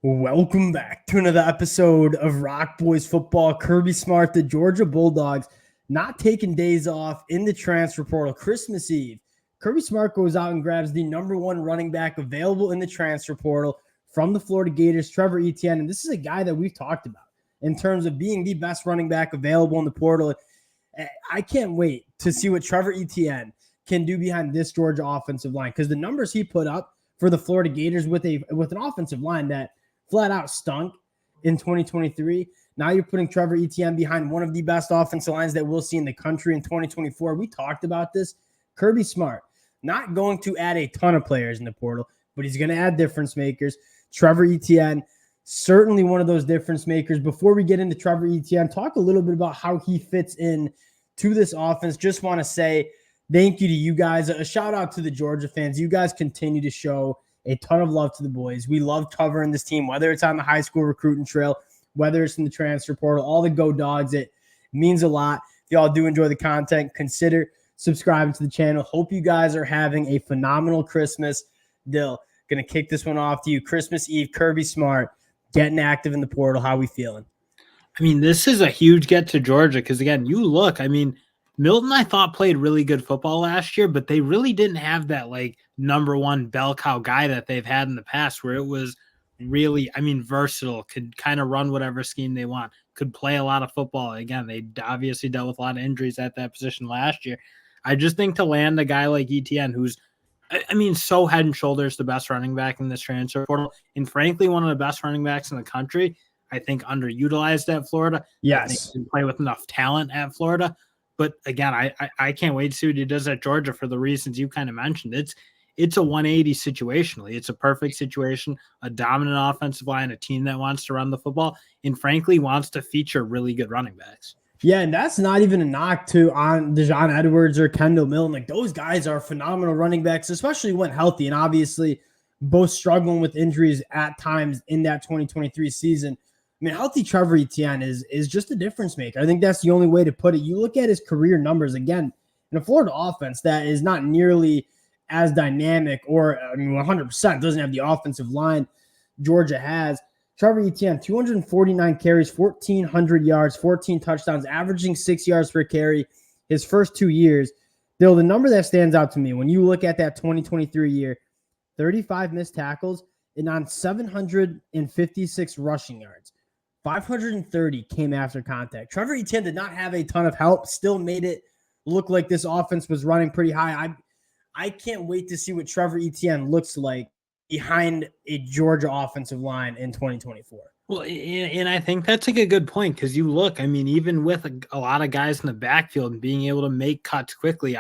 Welcome back to another episode of Rock Boys Football. Kirby Smart, the Georgia Bulldogs, not taking days off in the transfer portal. Christmas Eve, Kirby Smart goes out and grabs the number one running back available in the transfer portal from the Florida Gators, Trevor Etienne. And this is a guy that we've talked about in terms of being the best running back available in the portal. I can't wait to see what Trevor Etienne can do behind this Georgia offensive line, because the numbers he put up for the Florida Gators with an offensive line that flat out stunk in 2023. Now you're putting Trevor Etienne behind one of the best offensive lines that we'll see in the country in 2024. We talked about this. Kirby Smart, not going to add a ton of players in the portal, but he's going to add difference makers. Trevor Etienne, certainly one of those difference makers. Before we get into Trevor Etienne, talk a little bit about how he fits in to this offense. Just want to say thank you to you guys. A shout out to the Georgia fans. You guys continue to show a ton of love to the boys. We love covering this team, whether it's on the high school recruiting trail, whether it's in the transfer portal, all the Go Dogs. It means a lot. If y'all do enjoy the content, consider subscribing to the channel. Hope you guys are having a phenomenal Christmas. Dill, going to kick this one off to you. Christmas Eve, Kirby Smart, getting active in the portal. How we feeling? I mean, this is a huge get to Georgia because, again, you look, Milton, I thought, played really good football last year, but they really didn't have that, number one bell cow guy that they've had in the past where it was really, versatile, could kind of run whatever scheme they want, could play a lot of football. Again, they obviously dealt with a lot of injuries at that position last year. I just think to land a guy like Etienne, who's, so head and shoulders the best running back in this transfer portal, and frankly, one of the best running backs in the country, I think underutilized at Florida. Yes. I think he can play with enough talent at Florida. But again, I can't wait to see what he does at Georgia for the reasons you kind of mentioned. It's a 180 situationally. It's a perfect situation, a dominant offensive line, a team that wants to run the football, and frankly wants to feature really good running backs. Yeah, and that's not even a knock on Dejon Edwards or Kendall Milton. Like, those guys are phenomenal running backs, especially when healthy, and obviously both struggling with injuries at times in that 2023 season. Healthy Trevor Etienne is just a difference maker. I think that's the only way to put it. You look at his career numbers, again, in a Florida offense that is not nearly as dynamic, or 100% doesn't have the offensive line Georgia has. Trevor Etienne, 249 carries, 1,400 yards, 14 touchdowns, averaging 6 yards per carry his first 2 years. Though the number that stands out to me when you look at that 2023 year, 35 missed tackles and on 756 rushing yards. 530 came after contact. Trevor Etienne did not have a ton of help, still made it look like this offense was running pretty high. I can't wait to see what Trevor Etienne looks like behind a Georgia offensive line in 2024. Well, and I think that's a good point, because you look, even with a lot of guys in the backfield and being able to make cuts quickly,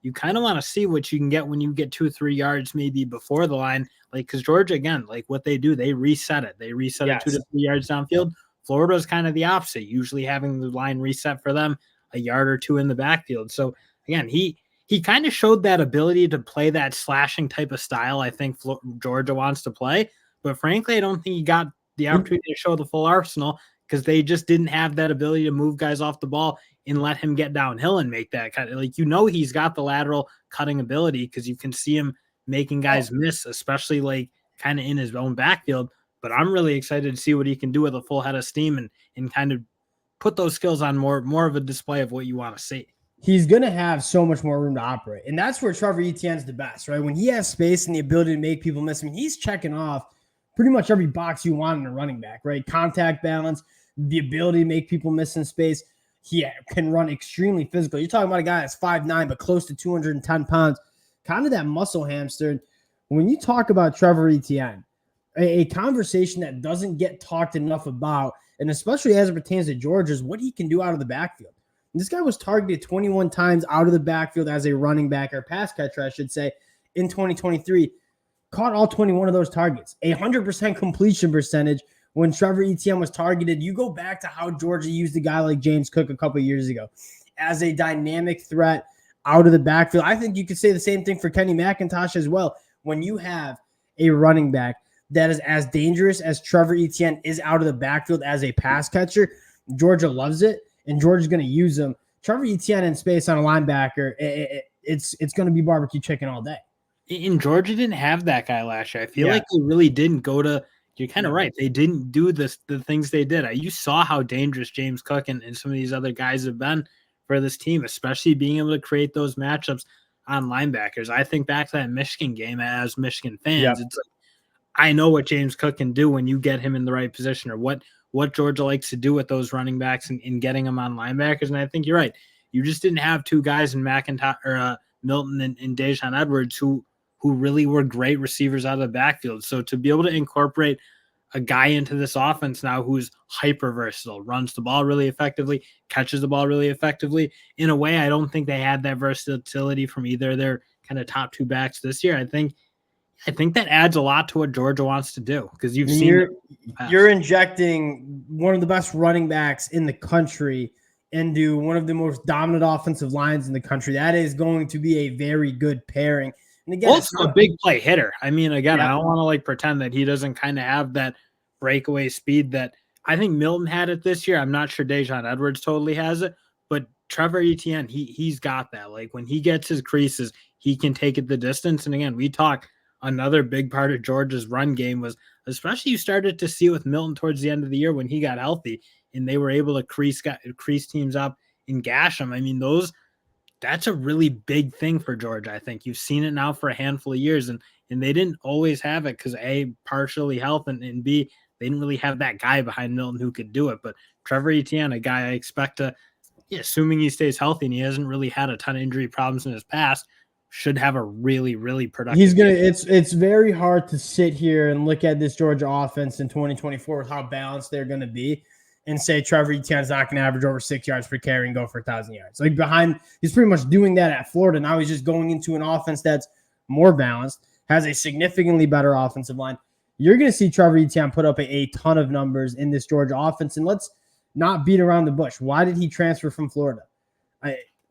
you kind of want to see what you can get when you get 2 or 3 yards maybe before the line. Because Georgia, again, what they do, they reset it. They reset it 2 to 3 yards downfield. Florida is kind of the opposite, usually having the line reset for them a yard or two in the backfield. So, again, he kind of showed that ability to play that slashing type of style I think Georgia wants to play. But frankly, I don't think he got the opportunity to show the full arsenal because they just didn't have that ability to move guys off the ball and let him get downhill and make that cut. He's got the lateral cutting ability because you can see him making guys miss, especially kind of in his own backfield. But I'm really excited to see what he can do with a full head of steam and kind of put those skills on more of a display of what you want to see. He's going to have so much more room to operate. And that's where Trevor Etienne's the best, right? When he has space and the ability to make people miss, he's checking off pretty much every box you want in a running back, right? Contact balance, the ability to make people miss in space. He can run extremely physical. You're talking about a guy that's 5'9", but close to 210 pounds, kind of that muscle hamster. When you talk about Trevor Etienne, a conversation that doesn't get talked enough about, and especially as it pertains to Georgia, is what he can do out of the backfield. And this guy was targeted 21 times out of the backfield as a running back, or pass catcher, I should say, in 2023. Caught all 21 of those targets. 100% completion percentage when Trevor Etienne was targeted. You go back to how Georgia used a guy like James Cook a couple of years ago as a dynamic threat out of the backfield. I think you could say the same thing for Kenny McIntosh as well. When you have a running back that is as dangerous as Trevor Etienne is out of the backfield as a pass catcher, Georgia loves it, and Georgia's going to use him. Trevor Etienne in space on a linebacker, it's going to be barbecue chicken all day. In Georgia didn't have that guy last year. I feel like they really didn't go to you're kind of right. They didn't do the things they did. You saw how dangerous James Cook and some of these other guys have been for this team, especially being able to create those matchups on linebackers. I think back to that Michigan game as Michigan fans. It's like, I know what James Cook can do when you get him in the right position, or what Georgia likes to do with those running backs and getting them on linebackers. And I think you're right. You just didn't have two guys in McIntyre or Milton and Dejon Edwards who really were great receivers out of the backfield. So to be able to incorporate a guy into this offense now who's hyper versatile, runs the ball really effectively, catches the ball really effectively. In a way, I don't think they had that versatility from either of their kind of top two backs this year. I think that adds a lot to what Georgia wants to do, because you're injecting one of the best running backs in the country into one of the most dominant offensive lines in the country. That is going to be a very good pairing. And again, also a big play hitter. I mean, again, I don't want to pretend that he doesn't kind of have that breakaway speed that I think Milton had it this year. I'm not sure Dejon Edwards totally has it, but Trevor Etienne, he's got that. Like, when he gets his creases, he can take it the distance. And again, we talk, another big part of Georgia's run game was, especially you started to see with Milton towards the end of the year when he got healthy and they were able to crease teams up and gash them. I mean, that's a really big thing for Georgia. I think you've seen it now for a handful of years, and they didn't always have it because A, partially health, and B, they didn't really have that guy behind Milton who could do it. But Trevor Etienne, a guy I expect to, assuming he stays healthy and he hasn't really had a ton of injury problems in his past, should have a really, really productive game. It's very hard to sit here and look at this Georgia offense in 2024 with how balanced they're going to be and say Trevor Etienne's not going to average over 6 yards per carry and go for 1,000 yards. Like, he's pretty much doing that at Florida. Now he's just going into an offense that's more balanced, has a significantly better offensive line. You're going to see Trevor Etienne put up a ton of numbers in this Georgia offense. And let's not beat around the bush. Why did he transfer from Florida?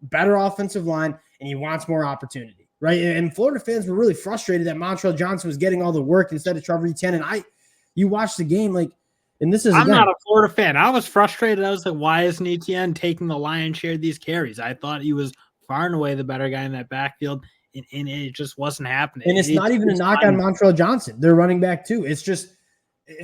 Better offensive line, and he wants more opportunity, right? And Florida fans were really frustrated that Montrell Johnson was getting all the work instead of Trevor Etienne. And you watch the game, and this is, I'm not a Florida fan. I was frustrated. I was like, why isn't Etienne taking the lion's share of these carries? I thought he was far and away the better guy in that backfield, and it just wasn't happening. And it's not even a knock on Montrell Johnson. They're running back too. It's just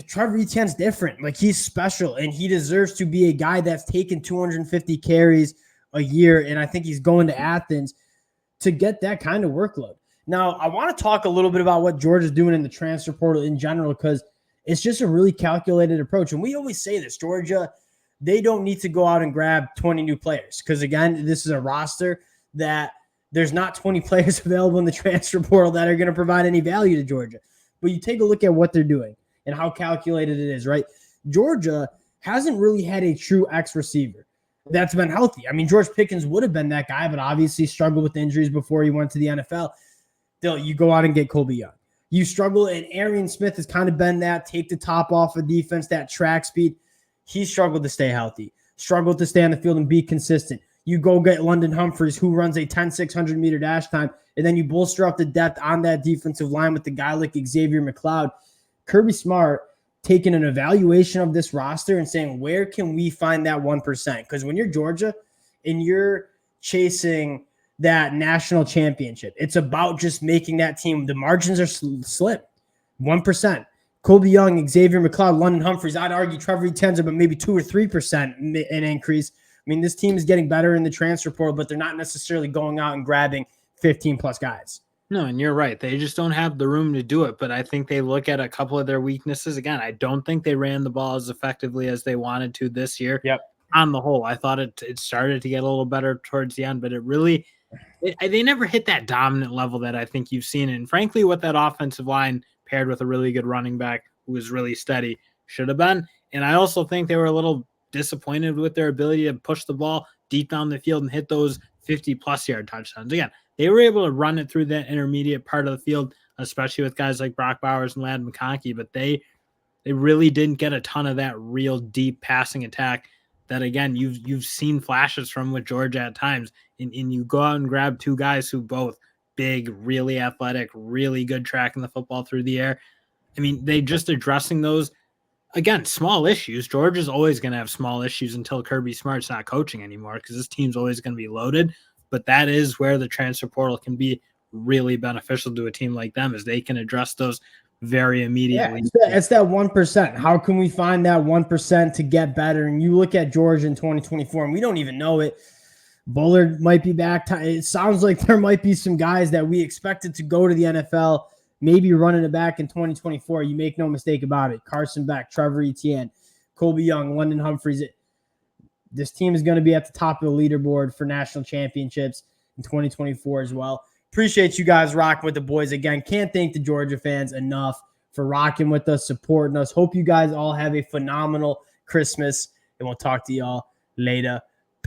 Trevor Etienne's different. Like, he's special, and he deserves to be a guy that's taken 250 carries a year, and I think he's going to Athens to get that kind of workload. Now, I want to talk a little bit about what Georgia's doing in the transfer portal in general, because it's just a really calculated approach. And we always say this, Georgia, they don't need to go out and grab 20 new players, because, again, this is a roster that there's not 20 players available in the transfer portal that are going to provide any value to Georgia. But you take a look at what they're doing and how calculated it is, right? Georgia hasn't really had a true X receiver that's been healthy. I mean, George Pickens would have been that guy, but obviously struggled with injuries before he went to the NFL. Still, you go out and get Colby Young. You struggle, and Arian Smith has kind of been that take the top off of defense, that track speed. He struggled to stay healthy, struggled to stay on the field and be consistent. You go get London Humphreys, who runs a 10,600 meter dash time, and then you bolster up the depth on that defensive line with the guy like Xavier McLeod. Kirby Smart taking an evaluation of this roster and saying, where can we find that 1%? Because when you're Georgia and you're chasing that national championship, it's about just making that team. The margins are slim, 1%. Colby Young, Xavier McLeod, London Humphreys. I'd argue Trevor Etienne's about maybe 2 or 3% an increase. I mean, this team is getting better in the transfer portal, but they're not necessarily going out and grabbing 15-plus guys. No, and you're right. They just don't have the room to do it. But I think they look at a couple of their weaknesses. Again, I don't think they ran the ball as effectively as they wanted to this year. Yep. On the whole, I thought it started to get a little better towards the end, but they never hit that dominant level that I think you've seen. And frankly, what that offensive line paired with a really good running back who was really steady should have been. And I also think they were a little disappointed with their ability to push the ball deep down the field and hit those 50-plus yard touchdowns. Again, they were able to run it through that intermediate part of the field, especially with guys like Brock Bowers and Ladd McConkey, but they really didn't get a ton of that real deep passing attack that, again, you've seen flashes from with Georgia at times. And you go out and grab two guys who both big, really athletic, really good tracking the football through the air. I mean, they just addressing those. Again, small issues. Georgia's always going to have small issues until Kirby Smart's not coaching anymore, because this team's always going to be loaded. But that is where the transfer portal can be really beneficial to a team like them, is they can address those very immediately. Yeah, it's that 1%. How can we find that 1% to get better? And you look at Georgia in 2024, and we don't even know it. Bullard might be back. It sounds like there might be some guys that we expected to go to the NFL, maybe running it back in 2024. You make no mistake about it. Carson Beck, Trevor Etienne, Colby Young, London Humphreys. This team is going to be at the top of the leaderboard for national championships in 2024 as well. Appreciate you guys rocking with the boys again. Can't thank the Georgia fans enough for rocking with us, supporting us. Hope you guys all have a phenomenal Christmas, and we'll talk to y'all later.